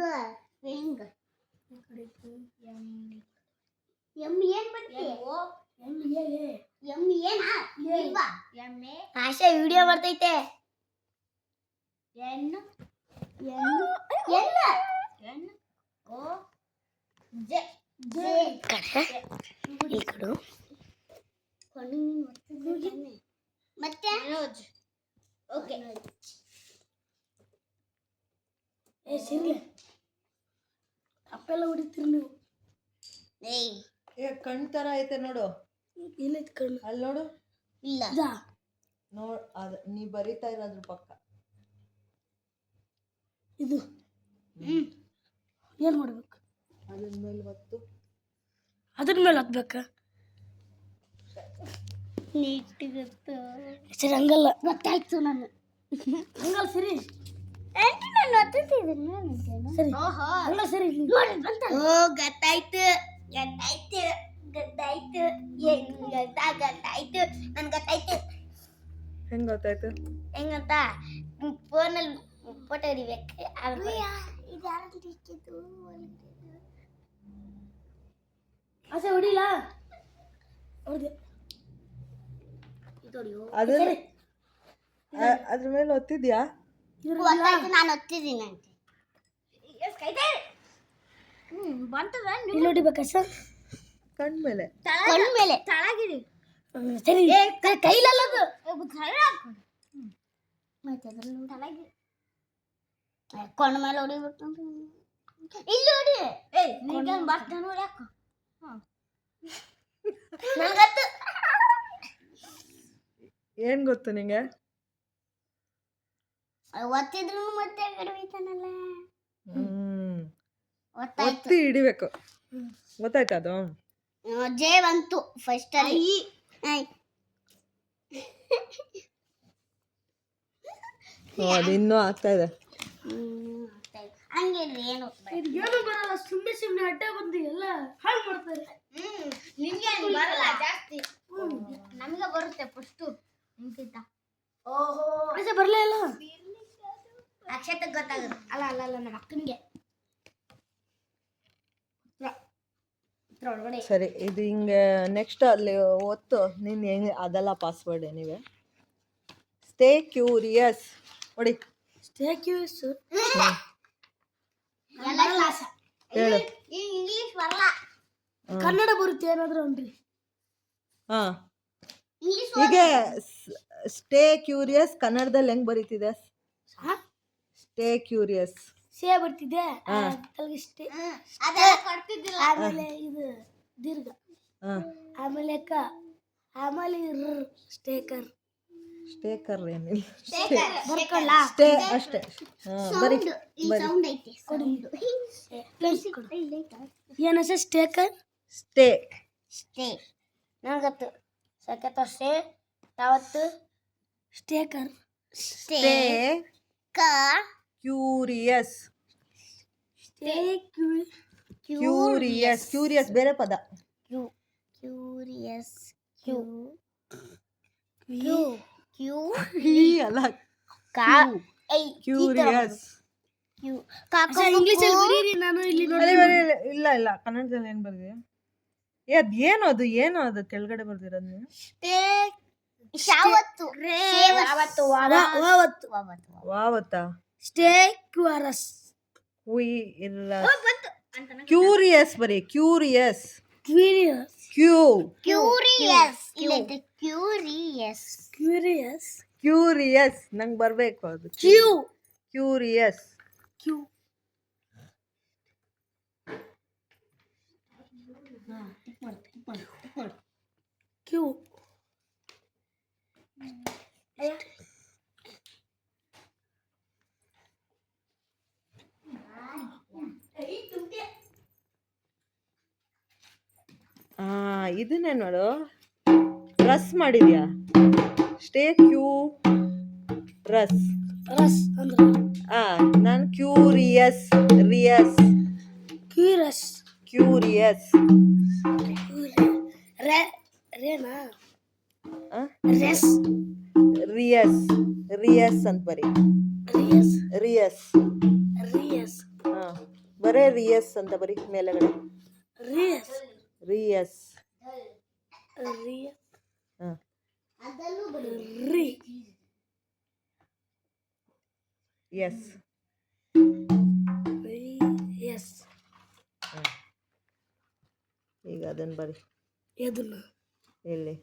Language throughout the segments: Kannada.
ಇದು ಸ್ವಿಂಗ್ ಎಂ ಏನ್ ಬರ್ತಿ ಎಂ ಏನ ಇಲ್ವಾ ಆಶಾ ವಿಡಿಯೋ ಬರ್ತೈತೆ ಎನ್ನು ಎನ್ನು ಎಲ್ಲ ಎನ್ನು ಓ ಜೆ ಜೆ ಈ ಕಡೆ ಮತ್ತೆ ಓಕೆ ಏ ಸಿರ್ಲೆ ಅಪ್ಪೆಲ್ಲ ಹೊಡಿತೀರಿ ನೀವು ಏಯ್ ಏ ಕಣ್ ತರ ಐತೆ ನೋಡು ಎಲ್ಲೈತೆ ಕಣ್ಣು ಅಲ್ಲಿ ನೋಡು ಇಲ್ಲ ನೋಡ್ ಅದ ನೀ ಬರಿತಾ ಇರೋದ್ರ ಪಕ್ಕ ಇದು ಏನ್ ಮಾಡ್ಬೇಕು ಅದ್ರ ಮೇಲೆ ಹೊತ್ತು ಅದ್ರ ಮೇಲೆ ಹತ್ಬೇಕಾ ನೀಟ್ ಗೊತ್ತು ಸರಿ ಹಂಗಲ್ಲ ಗೊತ್ತಾಯ್ತು ನಾನು ಹಂಗಲ್ಲ ಸರಿ ನಾನು ಒತ್ತಿದ್ದೀನಿ ಸರಿ ಹಂಗಲ್ಲ ಸರಿ ಓ ಗೊತ್ತಾಯ್ತು ಗೊತ್ತಾಯ್ತು ಗೊತ್ತಾಯ್ತು ಗೊತ್ತಾಯ್ತು ನನ್ಗೆ ಗೊತ್ತಾಯ್ತು ಹೆಂಗ್ ಗೊತ್ತಾಯ್ತು ಹೆಂಗಂತ ಫೋನಲ್ಲಿ ಫೋಟೋ ಹಿಡಿಬೇಕು ಆಸೆ ಹೊಡಿಲ್ಲ ಹೊಡೆದೆ ಅದ್ರ ಮೇಲೆ ಒತ್ತಿದ್ಯಾ ನಾನು ಒತ್ತಿದ್ದೀನಿ ಇಲ್ಲಿ ಹೊಡಿಬೇಕಾ ಸರ್ ಕಣ್ ಮೇಲೆ ಕಣ್ಣು ಮೇಲೆ ತಳಗಿರಿ ಸರಿ ಕೈಲಲ್ಲದು ಕಣ್ಣು ಮೇಲೆ ಹೊಡಿಬೇಕು ಇಲ್ಲಿ ಹೊಡಿ ಬರ್ತಾನೆ ಹೊಡ್ಯಾಕ ನನಗತ್ತು ಏನ್ ಗೊತ್ತು ನಿಂಗೆ ಒತ್ತಿದ್ರು ಮತ್ತೆ ಕಡೆ ಹೋಯ್ತಾನಲ್ಲ ಒತ್ತಿ ಹಿಡಿಬೇಕು ಗೊತ್ತಾಯ್ತಾ ಅದು ಜೆ ಬಂತು ಫಸ್ಟ್ ಅಲ್ಲಿ ಅದು ಇನ್ನೂ ಆಗ್ತಾ ಇದೆ ಹಂಗೆ ಏನು ಬರಲ್ಲ ಸುಮ್ಮನೆ ಅಡ್ಡ ಬಂದು ಎಲ್ಲ ಹಾಳು ಮಾಡ್ತಾರೆ ನಿಮ್ಗೆ ಬರಲ್ಲ ಜಾಸ್ತಿ ನಮಗೆ ಬರುತ್ತೆ ಫಸ್ಟು ನಿಮ್ಗಿಂತ ಓಹೋ ಅಷ್ಟೇ ಬರಲೇ ಇಲ್ಲ ಅಕ್ಷತೆ ಗೊತ್ತಾಗುತ್ತೆ ಅಲ್ಲ ಅಲ್ಲ ಅಲ್ಲ ನಮ್ಮ ಅಕ್ಕನಿಗೆ ಸರಿ ಇದು ಹಿಂಗೆ ನೆಕ್ಸ್ಟ್ ಅಲ್ಲಿ ಒತ್ತು ನೀನು ಹೆಂಗೆ ಅದೆಲ್ಲ ಪಾಸ್ವರ್ಡ್ ನೀವೇ ಸ್ಟೇ ಕ್ಯೂರಿಯಸ್ ನೋಡಿ ಸ್ಟೇ ಕ್ಯೂರಿಯಸ್ ಹೇಳು ಇಂಗ್ಲಿಷ್ ಬರಲ್ಲ ಕನ್ನಡ ಬರುತ್ತೆ ಏನಾದರೂ ಅನ್ರಿ ಹಾಂ ಹೀಗೆ ಸ್ಟೇ ಕ್ಯೂರಿಯಸ್ ಕನ್ನಡದಲ್ಲಿ ಹೆಂಗ್ ಬರೀತಿದೆ ಸ್ಟೇ ಕ್ಯೂರಿಯಸ್ ಸೇ ಬರ್ತಿದೆ ಸ್ಟೇ ಆಮೇಲೆ ಇದು ದೀರ್ಘ ಆಮೇಲೆ ಕ ಆಮೇಲೆ ಸ್ಟೇಕರ್ ಸ್ಟೇಕರ್ ಏನಿಲ್ಲ ಬರ್ಕೊಳ್ಳ ಸ್ಟೇ ಅಷ್ಟೇ ಬರೀ ಏನಸ ಸ್ಟೇಕರ್ ಸ್ಟೇ ಸ್ಟೇ ನನಗತ್ತು ಸಕತ್ತ ಸ್ಟೇ ಯಾವತ್ತು ಸ್ಟೇಕರ್ stay curious stay curious curious ಬೇರೆ ಪದ ಕ್ಯೂರಿಯಸ್ ಅಲ್ಲ ಕ್ಯೂರಿಯಸ್ ನಾನು ಇಲ್ಲಿ ಇಲ್ಲ ಇಲ್ಲ ಕನ್ನಡದಲ್ಲಿ ಏನು ಬರ್ದಿದೆ ಅದ್ ಏನು ಅದು ಕೆಳಗಡೆ ಬರ್ದಿರೋದು ನೀವು ವಾವತ್ತಾ ಸ್ಟೇ ಕ್ಯೂರಸ್ ಇಲ್ಲ ಕ್ಯೂರಿಯಸ್ ಬರೀ ಕ್ಯೂರಿಯಸ್ ಕ್ಯೂರಿಯಸ್ ನಂಗೆ ಬರಬೇಕು ಅದು ಕ್ಯೂರಿಯಸ್ ಕ್ಯೂ ಇದನ್ನೇ ನೋಡು ರಸ್ ಮಾಡಿದ್ಯಾ ಸ್ಟೇ ರಸ್ ನಾನು ಕ್ಯೂರಿಯಸ್ ರಿಯಸ್ ಅಂತ ಬರಿ ರಿಯಸ್ ಬರೇ ರಿಯಸ್ ಅಂತ ಬರೀ ಮೇಲೆಗಡೆ. ರಿಯಸ್ ರಿಯಸ್. ರಿಯಸ್ ಹಾಂ. ರಿ ಎಸ್. ಎಸ್. ಈಗ ಅದನ್ನು ಬರಿ. ಎದನ್ನ ಇಲ್ಲಿ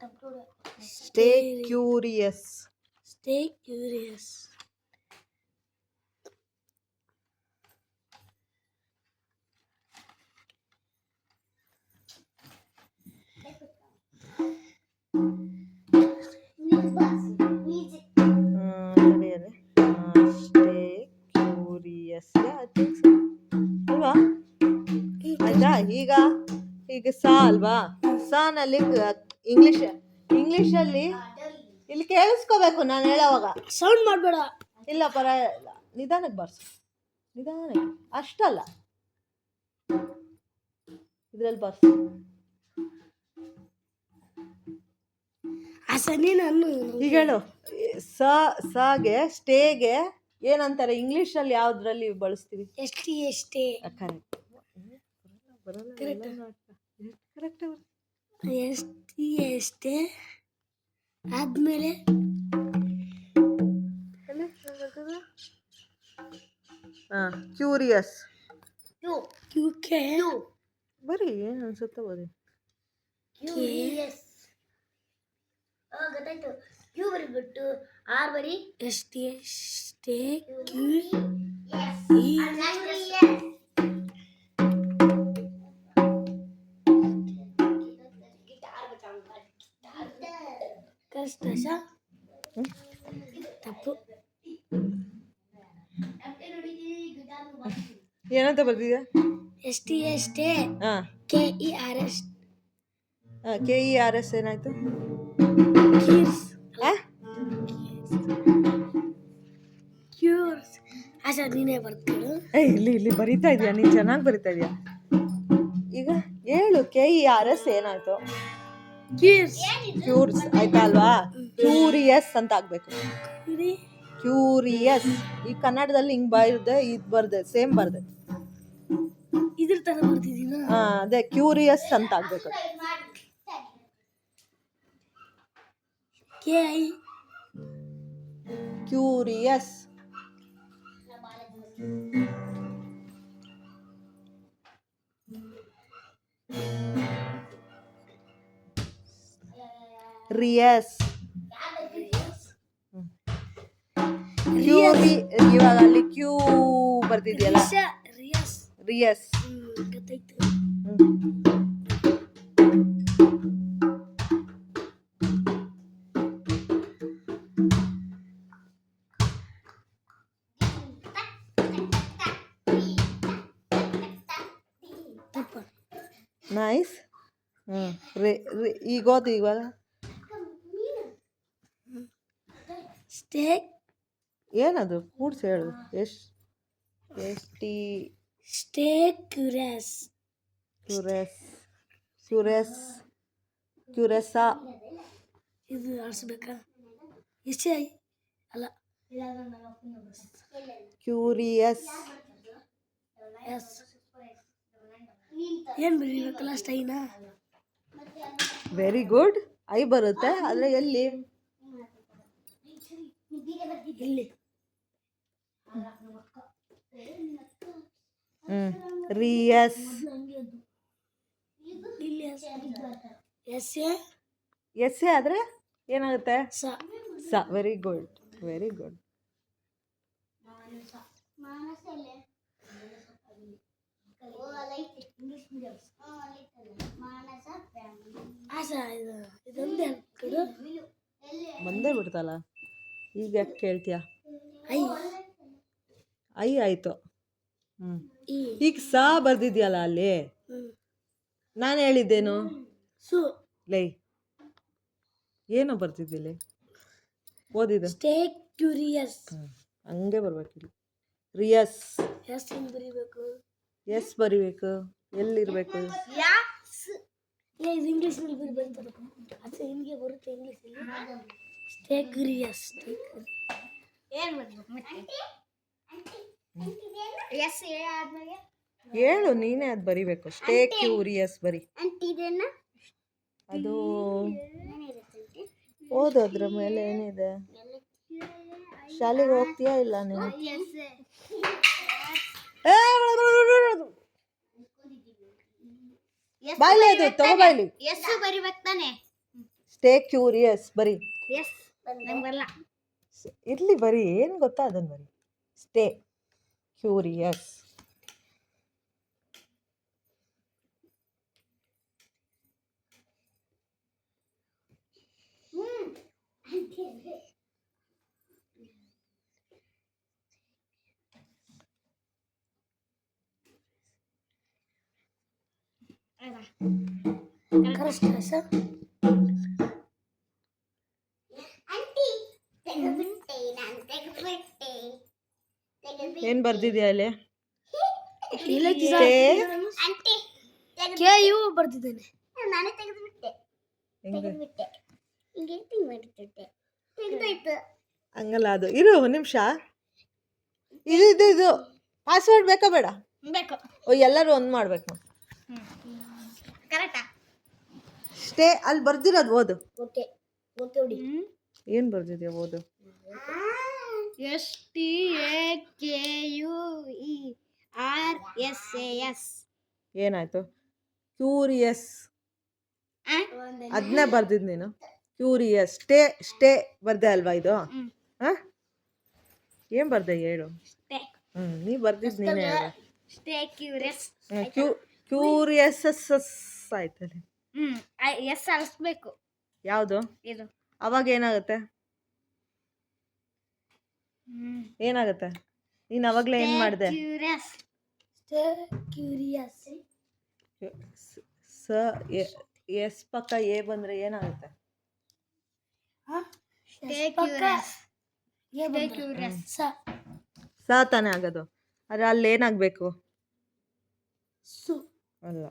stay curious. Stay curious. Stay curious ಅಲ್ವಾ? ಆಯ್ತಾ? ಈಗ ಸಾ ಅಲ್ವಾ? ಸಾನಲ್ಲಿ ಇಂಗ್ಲಿಷಲ್ಲಿ ಇಲ್ಲಿ ಕೇಳಿಸ್ಕೋಬೇಕು ನಾನು ಹೇಳೋವಾಗ. ಸೌಂಡ್ ಮಾಡಬೇಡ. ಇಲ್ಲ ಪರವಾಗಿಲ್ಲ, ನಿಧಾನಕ್ಕೆ ಬರ್ಸು, ನಿಧಾನಕ್ಕೆ, ಅಷ್ಟಲ್ಲ ಇದ್ರಲ್ಲಿ ಬರ್ಸು. ಈಗ ಹೇಳು. ಸಾಗೆ ಸ್ಟೇಗೆ ಏನಂತಾರೆ ಇಂಗ್ಲಿಷಲ್ಲಿ ಯಾವ್ದ್ರಲ್ಲಿ ಬಳಸ್ತೀವಿ? ಎಷ್ಟೇ ಕರೆಕ್ಟ್. ಎಷ್ಟೇ ಆದ್ಮೇಲೆ ಕ್ಯೂರಿಯಸ್. ಬರೀ ಏನು ಅನ್ಸುತ್ತೆ ಬರೀ. ಗೊತ್ತಾಯ್ತು. ಕ್ಯೂ ಬರಿಬಿಟ್ಟು ಆರ್ ಬರಿ. ಸ್ಟೇ ತಪ್ಪು. ಏನಂತ ಬರ್ದಿದ್ಯಾ? ಎಷ್ಟೇ ಹಾಂ. KERS. KERS ಏನಾಯ್ತು? ಕ್ಯೂರ್ಸ್. ಆಶಾ ನೀನೇ ಬರ್ತೀಳು. ಇಲ್ಲಿ ಬರಿತಾ ಇದೆಯಾ ನೀನು? ಚೆನ್ನಾಗಿ ಬರಿತಾ ಇದೆಯಾ? ಈಗ ಹೇಳು KERS ಏನಾಯ್ತು? ಕ್ಯೂರ್ಸ್ ಆಯ್ತಾ ಅಲ್ವಾ? ಕ್ಯೂರಿಯಸ್ ಅಂತ ಆಗ್ಬೇಕು. ಕ್ಯೂರಿಯಸ್. ಈ ಕನ್ನಡದಲ್ಲಿ ಹಿಂಗ್ ಬರ್ದೆ, ಇದು ಬರ್ದೆ, ಸೇಮ್ ಬರ್ದೆ. ಇದ್ರ ತರ ಬರ್ತಿದ್ದೀನ. ಅದೇ ಕ್ಯೂರಿಯಸ್ ಅಂತ ಆಗ್ಬೇಕು. ಕ್ಯೂರಿಯಸ್. ರಿಯಸ್. ಇವಾಗ ಅಲ್ಲಿ ಕ್ಯೂ ಬರ್ತಿದ್ಯಲ್ಲ, ರಿಯಸ್. ಗೊತ್ತಾಯ್ತು. ನೈಸ್. ಈಗ ಓದು. ಇವಾಗ ಏನದು ಕೂಡ್ಸಿ ಹೇಳು. Stay curious. ಕ್ಯೂರೆಸಾ. ಇದು ಆಡಿಸ್ಬೇಕಾ? ಎಷ್ಟೇ ಅಲ್ಲ, ಕ್ಯೂರಿಯಸ್. ಏನು ಬರೀಬೇಕಲ್ಲ ಸ್ಟೈನಾ? Very good. ಐ ಬರುತ್ತೆ ಆದರೆ ಎಲ್ಲಿ? ಇಲ್ಲಿ. ರಿಯಸ್. ಎಸ್ ಎ ಆದರೆ ಏನಾಗುತ್ತೆ? ಸ. Very good, very good. ಬಂದೇ ಬಿಡ್ತಲ್ಲ. ಈಗ ಯಾಕೆ ಕೇಳ್ತೀಯ? ಐ ಆಯ್ತು. ಈಗ ಸಾ ಬರ್ದಿದ್ಯಲ್ಲ ಅಲ್ಲಿ. ನಾನು ಹೇಳಿದ್ದೇನು? ಲೈ ಏನೋ ಬರ್ತಿದ್ದಿಲ್ಲ, ಓದಿದ್ದು. Stay curious. ಹಂಗೆ ಬರ್ಬೇಕಿಲ್ಲ. ರಿಯಸ್. ಎಸ್ ಹೆಂಗ್ ಬರಿಬೇಕು? ಎಸ್ ಬರಿಬೇಕು. ಎಲ್ಲಿರ್ಬೇಕು? ಇದು ಇಂಗ್ಲೀಷ್ನಲ್ಲಿ ಬರ್ತದೆ. ಅದು ಹಿಂಗೆ ಬರುತ್ತೆ ಇಂಗ್ಲೀಷಲ್ಲಿ. Stay curious. ಏನು ಬರಬೇಕು ಮತ್ತೆ? ಎಸ್ ಆದ್ಮೇಲೆ ಹೇಳು ನೀನೇ ಅದು ಬರಿಬೇಕು. ಸ್ಟೇ ಕ್ಯೂರಿಯಸ್ ಬರಿ. ಅಂಟಿದೇನ ಅದು ಓದು, ಅದ್ರ ಮೇಲೆ ಏನಿದೆ. ಶಾಲೆಗೆ ಹೋಗ್ತೀಯಾ ಇಲ್ಲ ನೀನು? ಬಾಯ್ಲಿ ಅದು ತಗೋ ಬಾಯ್ಲಿ. ಎಸ್ ಬರಿಬೇಕು ತಾನೆ. ಸ್ಟೇ ಕ್ಯೂರಿಯಸ್ ಬರಿ. ಎಸ್ ನಂಗೆ ಬರಲ್ಲ. ಇರ್ಲಿ ಬರಿ, ಏನು ಗೊತ್ತಾ ಅದನ್ನು ಬರಿ. Stay curious. ಏನ್ ಬರ್ದಿದ್ಯಾ ಅಲ್ಲಿ? ಬರ್ತಿದ್ದೇನೆ. ನಾನೇ ತೆಗೆದುಬಿಟ್ಟೆ. ಹಂಗಲ್ಲ, ಅದು ಇರು ಒಂದು ನಿಮಿಷ. ಇದು ಇದು ಇದು ಪಾಸ್ವರ್ಡ್ ಬೇಕಾ ಬೇಡ? ಬೇಕು. ಎಲ್ಲರೂ ಒಂದು ಮಾಡ್ಬೇಕು. ಕರೆಕ್ಟಾ? ಸ್ಟೇ ಅಲ್ಲಿ ಬರ್ದಿರೋದು ಓದು. ಓಕೆ ಓಕೆ ಹೊಡಿ. ಏನು ಬರ್ದಿದ್ಯಾ ಓದು. STAKUERSAS. ಏನಾಯ್ತು? ಕ್ಯೂರಿಯಸ್ ಅದನ್ನೇ ಬರ್ದಿದ್ ನೀನು. ಕ್ಯೂರಿಯಸ್ ಸ್ಟೇ ಸ್ಟೇ ಬರ್ದೆ ಅಲ್ವಾ ಇದು? ಹಾ ಏನು ಬರ್ದೆ ಹೇಳು. ನೀ ಬರ್ದಿದ್ದು ನೀನೇ ಹೇಳು. Stay curious. ಕ್ಯೂರಿಯಸ್ ಆಯ್ತದೆ. ಎಸ್ ಅಳಿಸ್ಬೇಕು. ಯಾವುದು ಇದು? ಅವಾಗ ಏನಾಗುತ್ತೆ? ಏನಾಗುತ್ತೆ? ನೀನು ಅವಾಗಲೇ ಏನು ಮಾಡಿದೆ? ಕ್ಯೂರಿಯಸ್. Stay curious. ಎಸ್ ಪಕ್ಕ ಎ ಬಂದರೆ ಏನಾಗುತ್ತೆ? Stay curious. Stay curious. ಸ ತಾನೇ ಆಗೋದು. ಆದರೆ ಅಲ್ಲಿ ಏನಾಗಬೇಕು? ಸು ಅಲ್ಲ.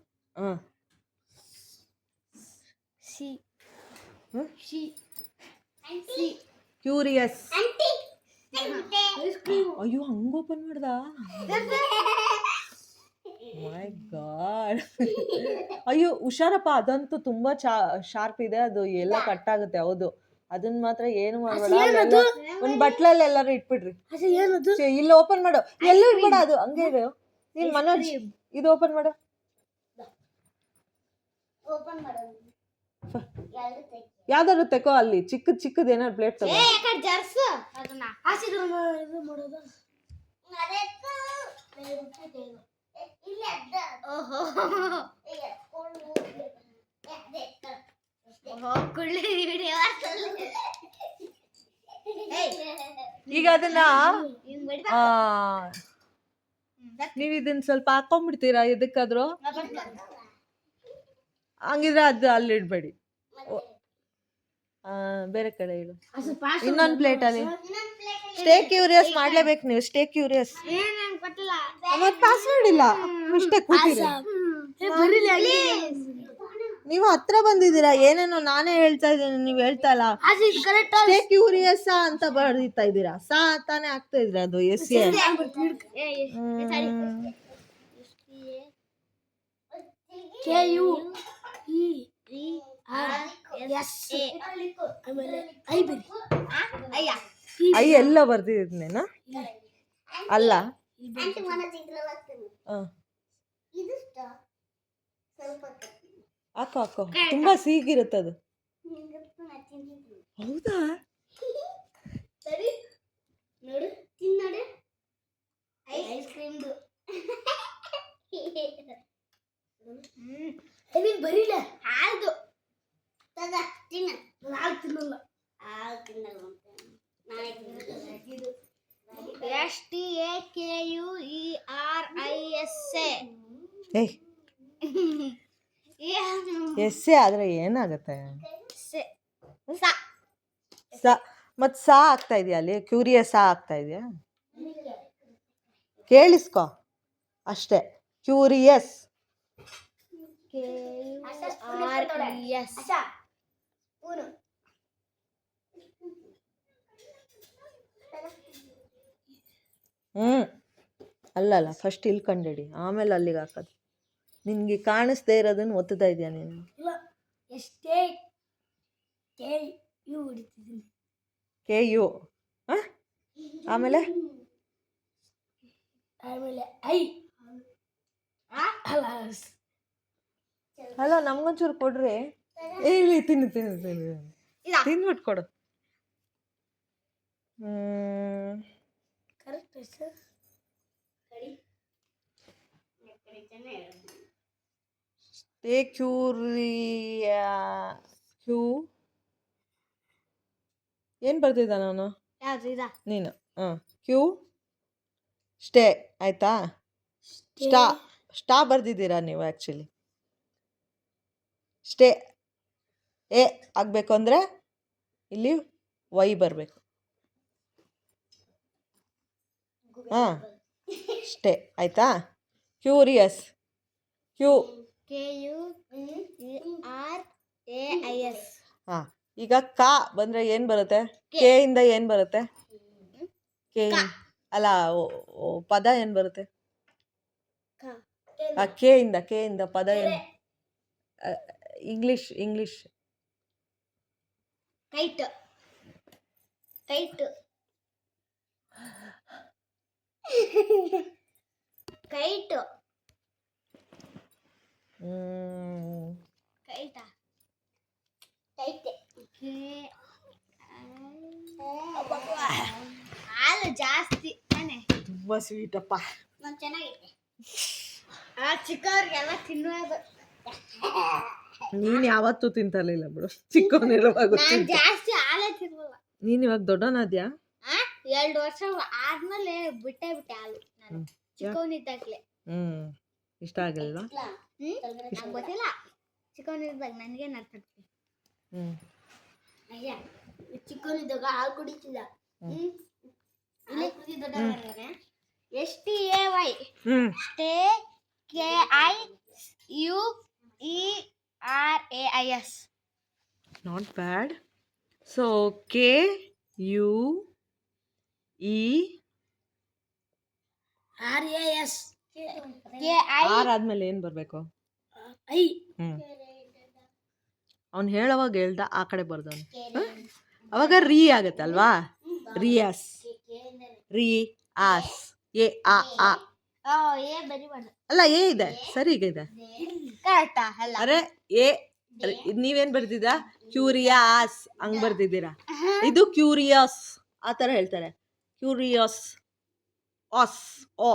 ಸಿ. C curious. ಅಯ್ಯೋ ಹಂಗ ಓಪನ್ ಮಾಡ್ದ. ಮೈ ಗಾಡ್. ಅಯ್ಯೋ ಹುಷಾರಪ್ಪ, ಅದಂತೂ ತುಂಬಾ ಶಾರ್ಪ್ ಇದೆ, ಅದು ಎಲ್ಲ ಕಟ್ ಆಗುತ್ತೆ. ಹೌದು, ಅದನ್ನ ಮಾತ್ರ ಏನು ಮಾಡಬೇಡ. ಒಂದು ಬಟ್ಲಲ್ಲಿ ಎಲ್ಲರೂ ಇಟ್ಬಿಡ್ರಿ. ಇಲ್ಲಿ ಓಪನ್ ಮಾಡು. ಎಲ್ಲೂ ಇಡ್ಬೇಡ, ಅದು ಹಂಗೆ ಇರು. ನೀನ್ ಮನೋಜ್ ಇದು ಓಪನ್ ಮಾಡು. ಯಾವ್ದಾದ್ರು ತೆಕೋ, ಅಲ್ಲಿ ಚಿಕ್ಕದ್ ಚಿಕ್ಕದ ಏನಾದ್ರು ಪ್ಲೇಟ್ ತಗೋ. ಈಗ ಅದನ್ನ ನೀವ್ ಇದನ್ನ ಸ್ವಲ್ಪ ಹಾಕೊಂಡ್ಬಿಡ್ತೀರಾ ಎದಕ್ಕಾದ್ರು. ಹಂಗಿದ್ರೆ ಅದು ಅಲ್ಲಿ ಇಡ್ಬೇಡಿ, ಬೇರೆ ಕಡೆ ಇಡು. ಇನ್ನೊಂದು ಪ್ಲೇಟ್ ಅಲ್ಲಿ ಸ್ಟೇ ಕ್ಯೂರಿಯಸ್ ಮಾಡ್ಲೇಬೇಕು ನೀವು. Stay curious. ಅವತ್ತು ಪಾಸ್ವರ್ಡ್ ಇಲ್ಲ, ಇಷ್ಟೇ ಕೂತಿರಿ. ನೀವು ಹತ್ರ ಬಂದಿದ್ದೀರಾ, ಏನೇನೋ ನಾನೇ ಹೇಳ್ತಾ ಇದ್ದೀನಿ, ನೀವು ಹೇಳ್ತಾ ಇಲ್ಲ. ಸ್ಟೇ ಕ್ಯೂರಿಯಸ್ ಅಂತ ಬರ್ದಿತಾ ಇದ್ದೀರಾ. ಸಾ ತಾನೇ ಆಗ್ತಾ ಇದ್ರ ಅದು. ಎಸ್ ಎ ಐ ಎಲ್ಲ ಬರ್ದಿದ್ನೇನ ಅಲ್ಲ. ಹಾಕೋ ಹಾಕೋ, ತುಂಬಾ ಸಿಹಿಗಿರುತ್ತದು. ಹೌದಾ? ಬರೀಲ ಹಾಲ್ದು ತಿನ್ನಲ್ಲ. STAKUERISA. ಎಸ್ಸೆ ಆದ್ರೆ ಏನಾಗತ್ತೆ? ಮತ್ ಸಾ ಆಗ್ತಾ ಇದೆಯಾ ಅಲ್ಲಿ? ಕ್ಯೂರಿಯಸ್ ಆಗ್ತಾ ಇದೆಯಾ? ಕೇಳಿಸ್ಕೊ ಅಷ್ಟೇ. ಕ್ಯೂರಿಯಸ್. ಅಲ್ಲಲ್ಲ ಫಸ್ಟ್ ಇಲ್ಲಿ ಕಂಡಿಡಿ ಆಮೇಲೆ ಅಲ್ಲಿಗೆ ಹಾಕೋದು. ನಿನಗೆ ಕಾಣಿಸ್ದೇ ಇರೋದನ್ನು ಒತ್ತುತ್ತಾ ಇದೆಯಾ ನೀನು? ಇಲ್ಲ ಎಷ್ಟೇ ಕೆ ಯು ಹೊಡಿತಿದ್ದೀನಿ. ಕೆ ಯು ಹಾಂ ಆಮೇಲೆ ಆಮೇಲೆ ಐ ಅಲ್ಲ ಅಲ್ಲ ನಮ್ಗೊಂಚೂರು ಕೊಡ್ರಿ. ಇಲ್ಲಿ ತಿನ್ನು ತಿನ್ನು ತಿನ್ನು ತಿನ್ಬಿಟ್ಟು ಕೊಡು. Correct sir. ಸ್ಟೇ ಕ್ಯೂರಿಯಾ ಕ್ಯೂ ಏನು ಬರ್ತಿದ್ದ ನಾನು? ಯಾವ್ದು ಇದಾ? ನೀನು ಕ್ಯೂ ಸ್ಟೇ ಆಯಿತಾ? ಸ್ಟಾ ಸ್ಟಾ ಬರ್ದಿದ್ದೀರಾ ನೀವು ಆ್ಯಕ್ಚುಲಿ. ಸ್ಟೇ ಎ ಆಗಬೇಕು ಅಂದರೆ ಇಲ್ಲಿ ವೈ ಬರಬೇಕು. ಹಾಂ ಸ್ಟೇ ಆಯಿತಾ? Curious Q KURAIS. ಹಾಂ ಈಗ ಕಾ ಬಂದರೆ ಏನು ಬರುತ್ತೆ? ಕೆ ಇಂದ ಏನು ಬರುತ್ತೆ? ಕೆ ಅಲ್ಲ ಪದ ಏನು ಬರುತ್ತೆ? ಕೆ ಇಂದ ಪದ ಏನು? ಇಂಗ್ಲಿಷ್ ಕೈಟ್ ಕೈಟ್ ಕೈಟ್ ಕೈಟ ಕೈಟೆ ಹಾಲು ಜಾಸ್ತಿ ತಾನೆ. ತುಂಬ ಸ್ವೀಟಪ್ಪ. ನಾನು ಚೆನ್ನಾಗೈತೆ. ಚಿಕ್ಕವ್ರಿಗೆಲ್ಲ ತಿನ್ನುವುದು. ನೀನು ಯಾವತ್ತೂ ತಿಂತಲಿಲ್ಲ ಬಿಡು ಚಿಕ್ಕವನಿರುವಾಗ. ನಾನು ಜಾಸ್ತಿ ಹಾಲೇ ತಿನ್ನಲ್ಲ. ನೀನು ಇವಾಗ ದೊಡ್ಡವನಾದ್ಯಾ? 2 ವರ್ಷ ಆದ್ಮೇಲೆ ಬಿಟ್ಟೆ ಹಾಲು ನಾನು ಚಿಕ್ಕವನಿದ್ದಾಗಲೇ. ಇಷ್ಟ ಆಗಲ್ವಾ? ನಂಗೆ ಗೊತ್ತಿಲ್ಲ. ಚಿಕ್ಕವನಿದ್ದಾಗ ನನಗೆ ನಡ್ತಿದ್ದೆ. ಅಯ್ಯ ಚಿಕ್ಕವನಿದ್ದಾಗ ಹಾಲು ಕುಡಿತಿದ್ದ. STAY stay KIUERAIS. Not bad. So KUERAS. R ಆದ್ಮೇಲೆ ಏನು ಬರಬೇಕು? ಐ. ಅವ್ನು ಹೇಳೋವಾಗ ಹೇಳ್ದ ಆ ಕಡೆ ಬರ್ದವನು. ಅವಾಗ ರೀ ಆಗುತ್ತಲ್ವಾ? ರಿಯಾಸ್ ರೀ ಆಸ್ ಎ ಆ ಅಲ್ಲ ಎ ಇದೆ ಸರಿ ಈಗ ಇದೆ. ಅರೆ ಎ ನೀವೇನು ಬರ್ದಿದ್ದೀರಾ? ಕ್ಯೂರಿಯಾಸ್ ಹಂಗೆ ಬರ್ದಿದ್ದೀರಾ. ಇದು ಕ್ಯೂರಿಯಸ್ ಆ ಥರ ಹೇಳ್ತಾರೆ. ಕ್ಯೂರಿಯಸ್ ಆಸ್ ಓ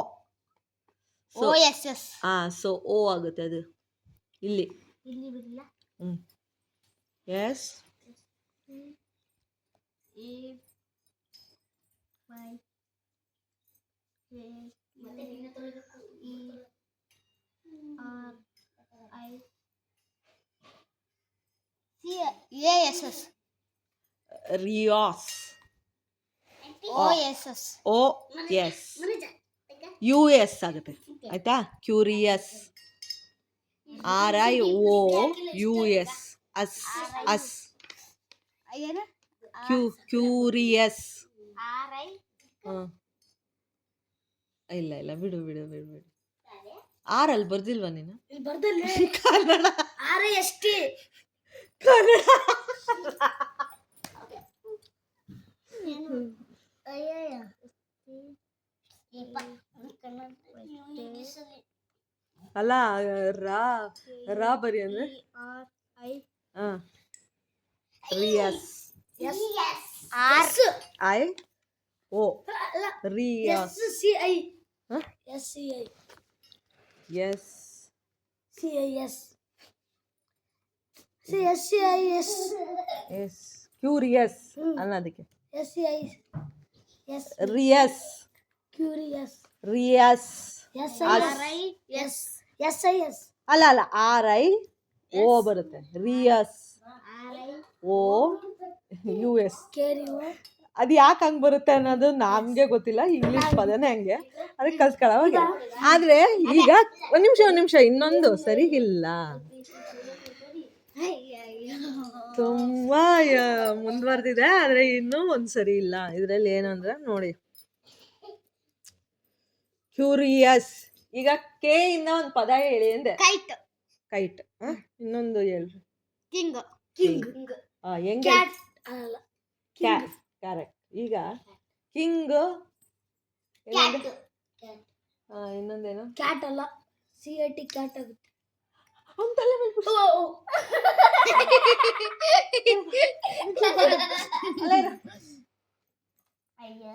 ಸೊ ಓ ಆಗುತ್ತೆ ಅದು ಇಲ್ಲಿ. ಎಸ್ ರಿಯಾಸ್ ಓ ಎಸ್ ಯು ಎಸ್ ಆಗುತ್ತೆ ಆಯ್ತಾ? Curious RIOUS us us curious. ಇಲ್ಲ ಬಿಡು ಆರಲ್ಲಿ ಬರ್ದಿಲ್ವಾ ನೀನು? ಕನ್ನಡ ಅಲ್ಲ ರಾ ಬರಿ ಅಂದ್ರೆ ರಿಯಾಸ್ RIO ರಿಯಾಸ್ ಕ್ಯೂರಿಯಸ್ ಅನ್ನೋದಕ್ಕೆ ರಿಯಾಸ್ ಅಲ್ಲ RIO ಬರುತ್ತೆ. ರಿಯಾಸ್ OUS. ಅದು ಯಾಕೆ ಹಂಗೆ ಬರುತ್ತೆ ಅನ್ನೋದು ನಮಗೆ ಗೊತ್ತಿಲ್ಲ. ಇಂಗ್ಲೀಷ್ ಪದನೇ ಹಂಗೆ, ಅದಕ್ಕೆ ಕಲ್ತ್ಕೊಳ್ಳೋವಾಗ. ಆದರೆ ಈಗ ಒಂದು ನಿಮಿಷ ಇನ್ನೊಂದು ಸರಿಗಿಲ್ಲ. ತುಂಬ ಮುಂದುವರೆದಿದೆ ಆದರೆ ಇನ್ನೂ ಒಂದು ಸರಿ ಇಲ್ಲ. ಇದರಲ್ಲಿ ಏನು ಅಂದರೆ ನೋಡಿ, ಕ್ಯೂರಿಯಸ್. ಈಗ ಕೆ ಇಂದ ಒಂದು ಪದ ಹೇಳಿ ಅಂದೆ. ಕೈಟ್. ಕೈಟ್. ಇನ್ನೊಂದು ಹೇಳ್ರಿ. ಕಿಂಗ್. ಹೆಂಗೆ? ಕ್ಯಾಟ್ ಅಲ್ಲ. ಕರೆಕ್ಟ್. ಈಗ ಕಿಂಗ್ ಇನ್ನೊಂದೇನು? ಕ್ಯಾಟ್ ಅಲ್ಲ, CAT ಕ್ಯಾಟ್ ಆಗುತ್ತೆ. ಅವ್ನ್ ತಲೆ ಮೇಲೆ ಬಿಡು. ಅಲ್ಲ ಇರು. ಅಯ್ಯೋ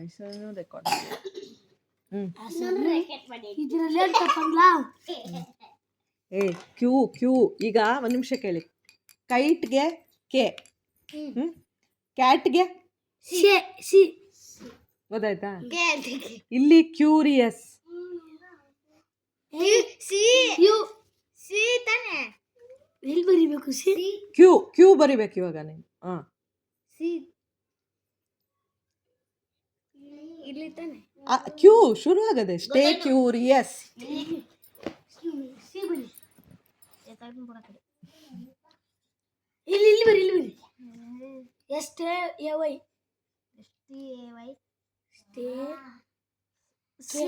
ಹೆಸರು ರೆಕಾರ್ಡ್. ಇದರಲ್ಲಿ ಏನ್ ತಪ್ಪಲ್ಲ? ಕ್ಯೂ. ಈಗ ಒಂದ್ ನಿಮಿಷ ಕೇಳಿ. ಕೈಟ್ಗೆ ಕೆ, ಕ್ಯಾಟ್ಗೆ ಸಿ. ಗೊತ್ತಾಯ್ತಾ? ಇಲ್ಲಿ ಕ್ಯೂರಿಯಸ್. ಸಿ ತಾನೆ ಎಲ್ಲಿ ಬರಿಬೇಕು? ಸಿ. ಕ್ಯೂ ಬರಿಬೇಕು ಇವಾಗ ನೀನು. ಸಿ ಇಲ್ಲಿ ತಾನೆ. ಕ್ಯೂ ಶುರು ಆಗದೆ. Stay curious. ಸಿ ಬರಿ. ಇಲ್ಲಿ ಬರಿ. STAY. ಸ್ಟೇ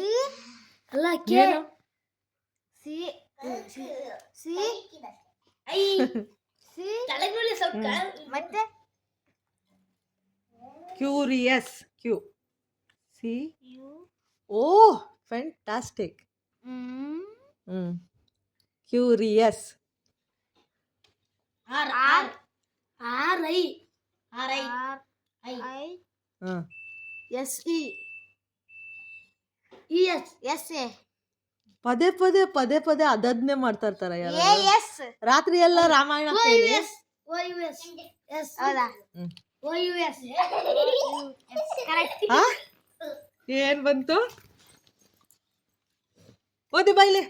ಅಲ್ಲ, ಕೆ. ಸಿ ಮತ್ತೆ curious. Q C. Oh fantastic. Curious. ಪದೇ ಅದನ್ನೇ ಮಾಡ್ತಾ ಇರ್ತಾರ ಯಾರು? ರಾತ್ರಿ ಎಲ್ಲ ರಾಮಾಯಣ ಕೇಳಿ. ಏನ್ ಬಂತು? ಓದಿ ಬಾಯ್ಲಿ.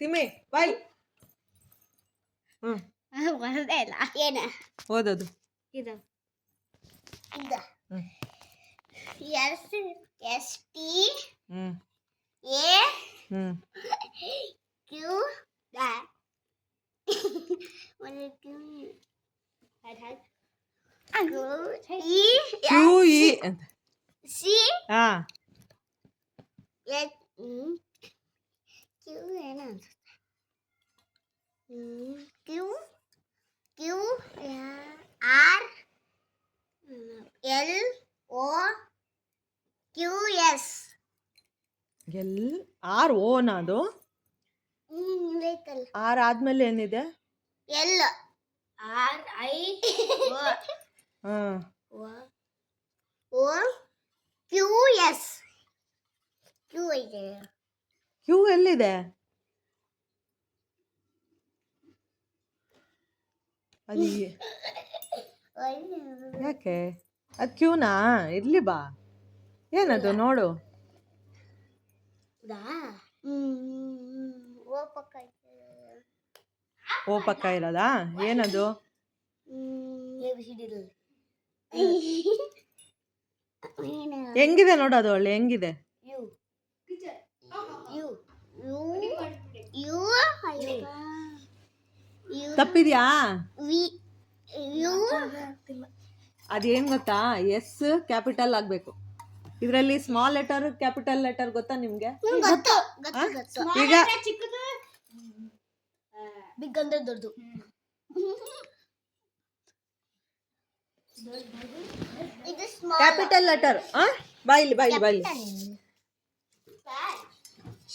ತಿಮ್ಮಿ ಬಾಯ್. ಓದೋದು. LRO ಅದು. ಆರ್ ಆದ್ಮೇಲೆ ಏನಿದೆ? ಕ್ಯೂ ಎಲ್ಲಿದೆ? ಅದು ಯಾಕೆ? ಅದು ಕ್ಯೂನಾ? ಇರ್ಲಿ ಬಾ. ಏನದು ನೋಡು. ಓ ಪಕ್ಕ ಇರೋದಾ? ಏನದು? ಹೆಂಗಿದೆ ನೋಡೋದು? ಒಳ್ಳೆ ಹೆಂಗಿದೆ? ತಪ್ಪಿದ್ಯಾ? ಅದೇನ್ ಗೊತ್ತಾ? ಎಸ್ ಕ್ಯಾಪಿಟಲ್ ಆಗ್ಬೇಕು. ಇದರಲ್ಲಿ ಸ್ಮಾಲ್ ಲೆಟರ್ ಕ್ಯಾಪಿಟಲ್ ಲೆಟರ್ ಗೊತ್ತಾ ನಿಮ್ಗೆ? ಈಗ ಬಿಗ್ ಅಂದ್ರೆ ದೊಡ್ಡದು. Capital letter. ಬಾಯಿಲಿ.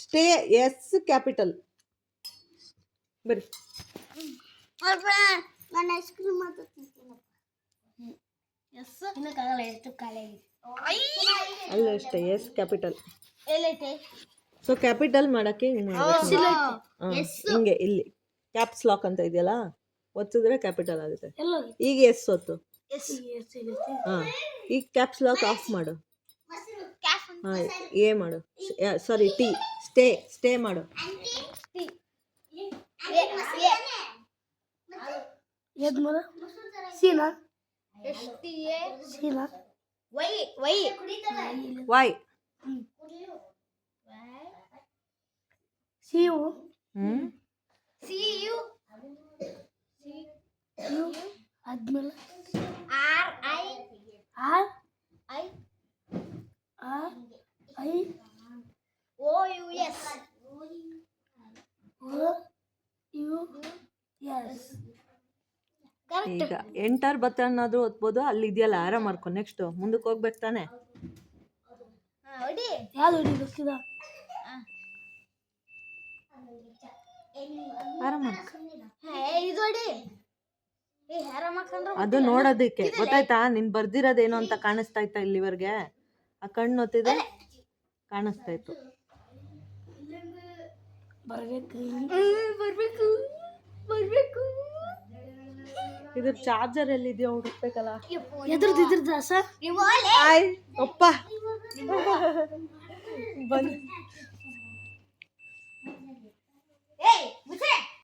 Stay S capital. ಬರ್ರಿ. ನಾನು ಐಸ್ ಕ್ರೀಮ್ ಅಲ್ಲ ಅಷ್ಟೇ. S capital. ಸೊ ಕ್ಯಾಪಿಟಲ್ ಮಾಡಕ್ಕೆ ಹಿಂಗೆ ಇಲ್ಲಿ ಕ್ಯಾಪ್ಸ್ ಲಾಕ್ ಅಂತ ಇದೆಯಲ್ಲ, ಒತ್ತಿದ್ರೆ ಕ್ಯಾಪಿಟಲ್ ಆಗುತ್ತೆ. ಈಗ ಎಸ್ ಒತ್ತು. ಈಗ ಕ್ಯಾಪ್ಸ್ ಲಾಕ್ ಆಫ್ ಮಾಡು. ಎ ಮಾಡು. Sorry, T. ಸ್ಟೇ ಮಾಡು. Y. R I I O U S ಈಗ ಎಂಟರ್ ಬತ್ತೆ ಅನ್ನೋದು ಓದ್ಬೋದು. ಅಲ್ಲಿ ಇದೆಯಲ್ಲ ಆರ ಮಾರ್ಕು. ನೆಕ್ಸ್ಟ್ ಮುಂದಕ್ಕೆ ಹೋಗ್ಬೇಕು ತಾನೆ. ಯಾವ್ದು ಹೊಡಿಬೇಕಿದ? ಆರ ಮಾರ್ಕ್ ಇದು ಹೊಡಿ. ಅದು ನೋಡೋದಕ್ಕೆ ಗೊತ್ತಾಯ್ತಾ? ನೀನ್ ಬರ್ದಿರೋದೇನು ಅಂತ ಕಾಣಿಸ್ತಾ ಇತ್ತಾ ಇಲ್ಲಿವರೆಗೆ? ಆ ಕಣ್ಣು ಒತ್ತಿದೆ ಕಾಣಿಸ್ತಾ ಇತ್ತು. ಬರ್ಬೇಕು ಇದ್ರ ಚಾರ್ಜರ್ ಎಲ್ಲಿದೆಯೋ ಹುಡುಕ್ಬೇಕಲ್ಲ. ಎದ್ರದ್ದು ಸರ್ ಆಯ್ ಅಪ್ಪ ಬಂದ್